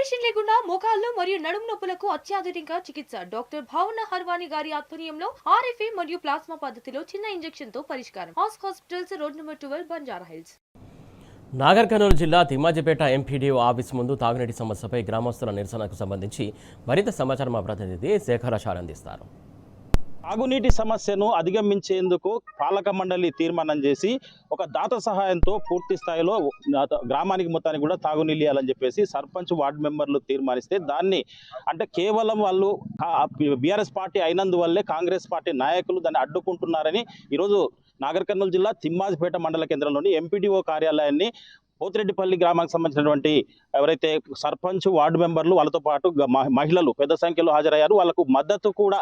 Operation లేకుండా మోకాళ్ళు మరియు నడుము నొప్పులకు అత్యాధునిక చికిత్స డాక్టర్ భావన హర్వాని గారి ఆధ్వర్యంలో ఆర్ఎఫ్ఏ మరియు ప్లాస్మా పద్ధతిలో చిన్న ఇంజెక్షన్ తో పరిష్కారం. Hospitals road number 12 Banjara hills. Nagar Kurnool జిల్లా తిమ్మాజిపేట ఎంపీడీఓ ఆఫీస్ ముందు తాగునీటి సమస్యపై గ్రామస్తుల నిరసనకు సంబంధించి మరింత సమాచారం మా ప్రతినిధి శేఖర్ ఆచార్ అందిస్తారు. తాగునీటి సమస్యను అధిగమించేందుకు పాలక మండలి తీర్మానం చేసి ఒక దాత సహాయంతో పూర్తి స్థాయిలో గ్రామానికి మొత్తానికి కూడా తాగునీళ్ళు ఇవ్వాలని చెప్పేసి సర్పంచ్ వార్డు మెంబర్లు తీర్మానిస్తే దాన్ని అంటే కేవలం వాళ్ళు బీఆర్ఎస్ పార్టీ అయినందువల్లే కాంగ్రెస్ పార్టీ నాయకులు దాన్ని అడ్డుకుంటున్నారని ఈరోజు నాగర్ కర్నూలు జిల్లా తిమ్మాజిపేట మండల కేంద్రంలోని ఎంపీడీఓ కార్యాలయాన్ని పోతిరెడ్డిపల్లి గ్రామానికి సంబంధించినటువంటి ఎవరైతే సర్పంచ్ వార్డు మెంబర్లు వాళ్ళతో పాటు మహిళలు పెద్ద సంఖ్యలో హాజరయ్యారు. వాళ్ళకు మద్దతు కూడా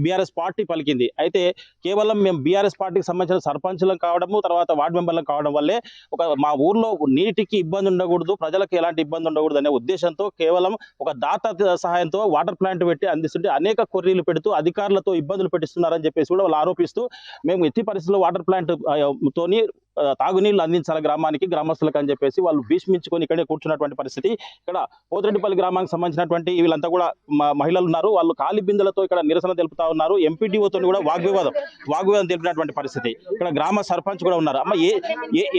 బీఆర్ఎస్ పార్టీ పలికింది. అయితే కేవలం మేము బీఆర్ఎస్ పార్టీకి సంబంధించిన సర్పంచులం కావడము తర్వాత వార్డు మెంబర్లకు కావడం వల్లే మా ఊర్లో నీటికి ఇబ్బంది ఉండకూడదు, ప్రజలకు ఎలాంటి ఇబ్బంది ఉండకూడదు అనే ఉద్దేశంతో కేవలం ఒక దాత సహాయంతో వాటర్ ప్లాంట్ పెట్టి అందిస్తుంటే అనేక కొర్రీలు పెడుతూ అధికారులతో ఇబ్బందులు పెట్టిస్తున్నారని చెప్పేసి కూడా వాళ్ళు ఆరోపిస్తూ మేము ఎట్టి పరిస్థితుల్లో వాటర్ ప్లాంట్ తోని తాగునీళ్లు అందించాలి గ్రామానికి గ్రామస్తులకు అని చెప్పేసి వాళ్ళు భీష్మించుకొని ఇక్కడే కూర్చున్నటువంటి పరిస్థితి. ఇక్కడ పోతిరెడ్డిపల్లి గ్రామానికి సంబంధించినటువంటి వీళ్ళంతా కూడా మహిళలు ఉన్నారు. వాళ్ళు ఖాళీ బిందెలతో ఇక్కడ నిరసన తెలుపుతా ఉన్నారు. ఎంపీడీఓతో కూడా వాగ్వివాదం తెలిపినటువంటి పరిస్థితి. ఇక్కడ గ్రామ సర్పంచ్ కూడా ఉన్నారు. అమ్మ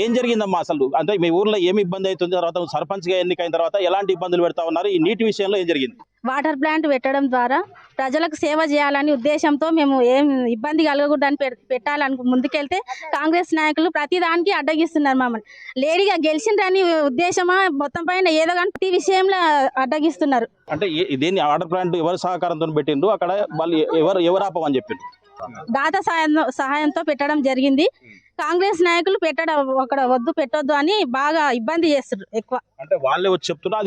ఏం జరిగిందమ్మా అసలు? అంటే మీ ఊర్లో ఏమి ఇబ్బంది అవుతుంది, తర్వాత సర్పంచ్గా ఎన్నికైన తర్వాత ఎలాంటి ఇబ్బందులు పెడతా ఉన్నారు, ఈ నీటి విషయంలో ఏం జరిగింది? వాటర్ ప్లాంట్ పెట్టడం ద్వారా ప్రజలకు సేవ చేయాలని ఉద్దేశంతో మేము ఏం ఇబ్బంది కలగకూడదని పెట్టాలని ముందుకెళ్తే కాంగ్రెస్ నాయకులు ప్రతి దానికి అడ్డగిస్తున్నారు. మమ్మల్ని లేడీగా గెలిచిండ్రని ఉద్దేశమా మొత్తం పైన ఏదో కానీ ప్రతి విషయంలో అడ్డగిస్తున్నారు. అంటే దేన్ని వాటర్ ప్లాంట్ ఎవరు సహకారంతో పెట్టిండ్రు, అక్కడ వాళ్ళు ఎవరు ఆపమని చెప్పిండ్రు? దాత సహాయంతో పెట్టడం జరిగింది. కాంగ్రెస్ నాయకులు పెట్టడం అక్కడ వద్దు పెట్టొద్దు అని బాగా ఇబ్బంది చేస్తున్నారు. ఎక్కువ అంటే వాళ్ళే వచ్చి చెప్తున్నారు,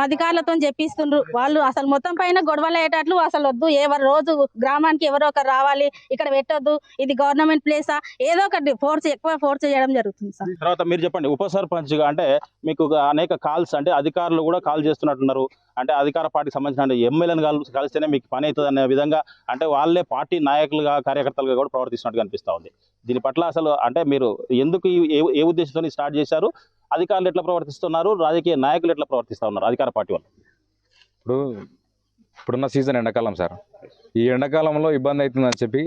అధికారులతో చెప్పిస్తుండ్రు. వాళ్ళు అసలు మొత్తం పైన గొడవలు అయ్యేటట్లు అసలు వద్దు, ఎవరు రోజు గ్రామానికి ఎవరో ఒకరు రావాలి, ఇక్కడ పెట్టొద్దు, ఇది గవర్నమెంట్ ప్లేసా, ఏదో ఒకటి ఎక్కువ ఫోర్స్ చేయడం జరుగుతుంది సార్. తర్వాత మీరు చెప్పండి, ఉప సర్పంచ్ గా అంటే మీకు అనేక కాల్స్ అంటే అధికారులు కూడా కాల్ చేస్తున్నట్టున్నారు. అంటే అధికార పార్టీకి సంబంధించిన ఎమ్మెల్యేలను కలిస్తేనే మీకు పని అవుతుంది అనే విధంగా అంటే వాళ్ళే పార్టీ నాయకులుగా కార్యకర్తలుగా కూడా ప్రవర్తిస్తున్నట్టు కనిపిస్తూ ఉంది. దీని పట్ల అసలు అంటే మీరు ఎందుకు ఏ ఉద్దేశంతో స్టార్ట్ చేశారు, అధికారులు ఎట్లా ప్రవర్తిస్తున్నారు, రాజకీయ నాయకులు ఎట్లా ప్రవర్తిస్తూ ఉన్నారు అధికార పార్టీ వాళ్ళు? ఇప్పుడున్న సీజన్ ఎండాకాలం సార్. ఈ ఎండాకాలంలో ఇబ్బంది అవుతుందని చెప్పి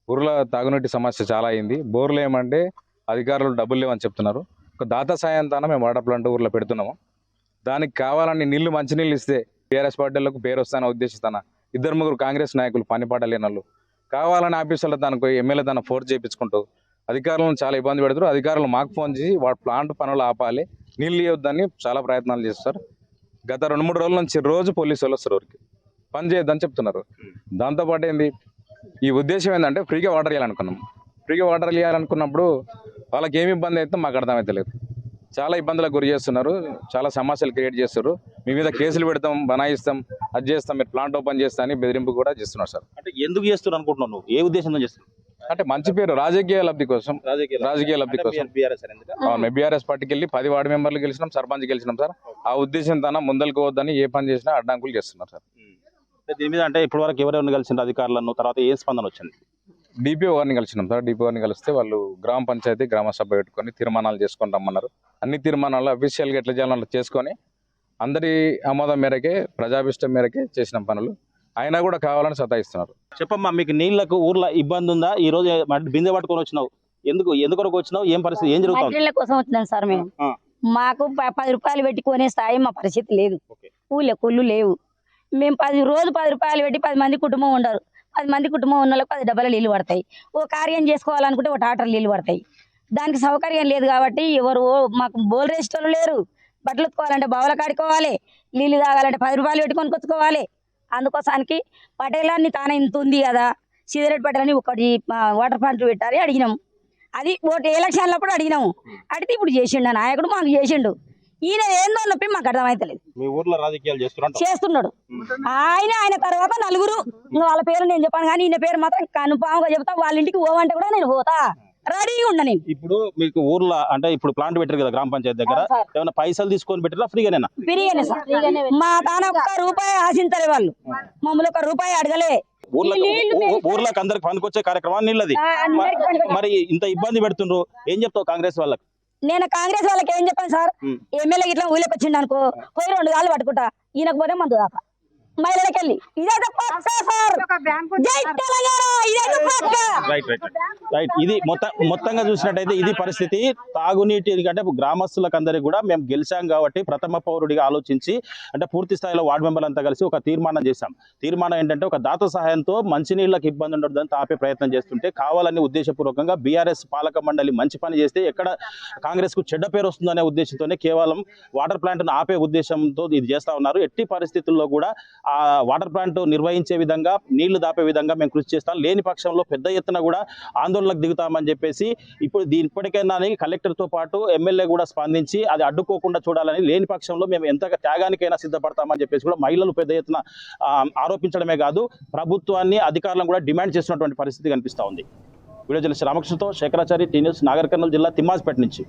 ఊర్లో తాగునీటి సమస్య చాలా అయింది. బోర్లు ఏమంటే అధికారులు డబ్బులు లేవని చెప్తున్నారు. ఒక దాత సాయంతో మేము వాటర్ ప్లాంట్ ఊర్లో పెడుతున్నాము. దానికి కావాలని నీళ్లు మంచినీళ్ళు ఇస్తే టీఆర్ఎస్ పార్టీలకు పేరు వస్తాన ఉద్దేశిస్తాన 2-3 కాంగ్రెస్ నాయకులు పనిపాట లేని వాళ్ళు కావాలని ఆఫీసులో తనకు ఎమ్మెల్యే తన ఫోర్స్ చేయించుకుంటూ అధికారులను చాలా ఇబ్బంది పెడతారు. అధికారులు మాకు ఫోన్ చేసి వాటి ప్లాంట్ పనులు ఆపాలి, నీళ్ళు ఇవ్వద్దని చాలా ప్రయత్నాలు చేస్తారు. గత 2-3 రోజుల నుంచి రోజు పోలీసు వాళ్ళు వస్తారు, ఊరికి పని చేయొద్దని చెప్తున్నారు. దాంతోపాటు ఏంది ఈ ఉద్దేశం ఏంటంటే ఫ్రీగా వాటర్ ఇవ్వాలనుకున్నాం. ఫ్రీగా వాటర్ ఇవ్వాలనుకున్నప్పుడు వాళ్ళకి ఏమి ఇబ్బంది అయితే మాకు అర్థమవుతలేదు. చాలా ఇబ్బందులకు గురి చేస్తున్నారు, చాలా సమస్యలు క్రియేట్ చేస్తారు. మీ మీద కేసులు పెడతాం, బనాయిస్తాం, అది చేస్తాం, మీరు ప్లాంట్ ఓపెన్ చేస్తా అని బెదిరింపు కూడా చేస్తున్నారు సార్. అంటే ఎందుకు చేస్తున్నారు అనుకుంటున్నావు నువ్వు? ఏ ఉద్దేశంతో చేస్తున్నావు? అంటే మంచి పేరు, రాజకీయ లబ్ధి కోసం. బీఆర్ఎస్ పార్టీకి వెళ్ళి 10 వార్డు మెంబర్లు గెలిచినాం, సర్పంచ్ గెలిచినాం సార్. ఆ ఉద్దేశంతో ముందరికి పోవద్దని ఏ పని చేసినా అడ్డంకులు చేస్తున్నారు సార్. దీని మీద అంటే ఇప్పటి వరకు ఎవరెవరిని కలిసిన అధికారులను, తర్వాత ఏ స్పందన వచ్చింది? డిపిఓ గారిని కలిసినాం సార్. డిపిఓ గారిని కలిస్తే వాళ్ళు గ్రామ పంచాయతీ గ్రామ సభ పెట్టుకొని తీర్మానాలు చేసుకొని రమ్మన్నారు. అన్ని తీర్మానాలు అఫీషియల్గా ఎట్లా చేయాలో చేసుకొని అందరి ఆమోదం మేరకే ప్రజాభిష్టం మేరకే చేసిన పనులు అయినా కూడా కావాలని సతాయిస్తున్నారు. చెప్పమ్మా, మీకు నీళ్లకు ఊర్లో ఇబ్బంది ఉందా? ఈ రోజు బిందె పట్టుకొని వచ్చినావు, ఎందుకు వచ్చినావు, ఏం పరిస్థితి, ఏం జరుగుతుంది? నీళ్ళ కోసం వచ్చినాం సార్ మేము. మాకు 10 రూపాయలు పెట్టి కొనే స్థాయి మా పరిస్థితి లేదు. కూళ్ళు లేవు. మేము 10 రూపాయలు పెట్టి 10 మంది కుటుంబం ఉండరు. 10 మంది కుటుంబం ఉన్న వాళ్ళకి 10 డబ్బాల నీళ్ళు పడతాయి. ఓ కార్యం చేసుకోవాలనుకుంటే ఒక టాటర్ నీళ్ళు పడతాయి. దానికి సౌకర్యం లేదు కాబట్టి ఎవరు మాకు బోల్ రేస్టోళ్ళు లేరు. బట్టలు ఉత్తుకోవాలంటే బావుల కాడుకోవాలి, నీళ్ళు తాగాలంటే 10 రూపాయలు పెట్టి కొనుక్కొచ్చుకోవాలి. అందుకోసానికి పటేలాన్ని తానే ఇంత ఉంది కదా, సిగరెట్ పటేలని ఒకటి వాటర్ ప్లాంట్ పెట్టాలి అడిగినాము. అది ఓటు ఎలక్షన్లప్పుడు అడిగినాము. అడిగితే ఇప్పుడు చేసిండు నాయకుడు, మాకు చేసిండు. ఈయన ఏందో నొప్పి మాకు అర్థమైతలేదు. మీ ఊర్లో రాజకీయాలు చేస్తున్నాడు ఆయన తర్వాత 4 వాళ్ళ పేరు నేను చెప్పాను కానీ ఈయన పేరు మాత్రం కన్ఫామ్గా చెప్తా. వాళ్ళ ఇంటికి పోవంటే కూడా నేను పోతా, రెడీగా ఉన్నా నేను. ఇప్పుడు మీకు ఊర్లో అంటే ఇప్పుడు ప్లాంట్ పెట్టారు కదా గ్రామ పంచాయతీ దగ్గర, ఏమైనా పైసలు తీసుకొని పెట్టారా ఫ్రీగానేనా? ఫ్రీగానే సార్. మా తాన 1 రూపాయి ఆశించలే వాళ్ళు, మమ్మల్ని 1 రూపాయి అడగలే. ఊర్లోకి అందరికి పనికొచ్చే కార్యక్రమం నీళ్ళది. మరి ఇంత ఇబ్బంది పెడుతుండ్రు, ఏం చెప్తావు కాంగ్రెస్ వాళ్ళకి? నేను కాంగ్రెస్ వాళ్ళకి ఏం చెప్పాను సార్, ఎమ్మెల్యే ఇట్లా ఊళ్ళకి వచ్చిండు అనుకో, పోయి 2 గాళ్ళు పట్టుకుంటా, ఈయనకు పోతే మందు దాకా మహిళలకు వెళ్ళి ఇదైతే పక్కా సార్. జై తెలంగాణ, ఇదైతే పక్కా. రైట్ ఇది మొత్తంగా చూసినట్టయితే ఇది పరిస్థితి. తాగునీటి అంటే గ్రామస్తులకు అందరికీ కూడా మేము గెలిచాం కాబట్టి ప్రథమ పౌరుడిగా ఆలోచించి అంటే పూర్తి స్థాయిలో వార్డు మెంబర్లంతా కలిసి ఒక తీర్మానం చేశాం. తీర్మానం ఏంటంటే ఒక దాత సహాయంతో మంచినీళ్ళకి ఇబ్బంది ఉండదని ఆపే ప్రయత్నం చేస్తుంటే కావాలని ఉద్దేశపూర్వకంగా బీఆర్ఎస్ పాలక మండలి మంచి పని చేస్తే ఎక్కడ కాంగ్రెస్ కు చెడ్డ పేరు వస్తుందనే ఉద్దేశంతోనే కేవలం వాటర్ ప్లాంట్ను ఆపే ఉద్దేశంతో ఇది చేస్తా ఉన్నారు. ఎట్టి పరిస్థితుల్లో కూడా ఆ వాటర్ ప్లాంట్ నిర్వహించే విధంగా నీళ్లు దాపే విధంగా మేము కృషి చేస్తాం. లేని పక్షంలో పెద్ద ఎత్తున కూడా ఆందోళనకు దిగుతామని చెప్పేసి ఇప్పుడు ఇప్పటికైనా కలెక్టర్తో పాటు ఎమ్మెల్యే కూడా స్పందించి అది అడ్డుకోకుండా చూడాలని, లేని పక్షంలో మేము ఎంత త్యాగానికైనా సిద్ధపడతామని చెప్పేసి కూడా మహిళలు పెద్ద ఎత్తున ఆరోపించడమే కాదు ప్రభుత్వాన్ని అధికారులను కూడా డిమాండ్ చేస్తున్నటువంటి పరిస్థితి కనిపిస్తూ ఉంది. వీడియో జర్నలిస్ట్ రామకృష్ణతో శేఖరాచారి, టీ న్యూస్, నాగర్ కర్నూలు జిల్లా తిమ్మాజిపేట నుంచి.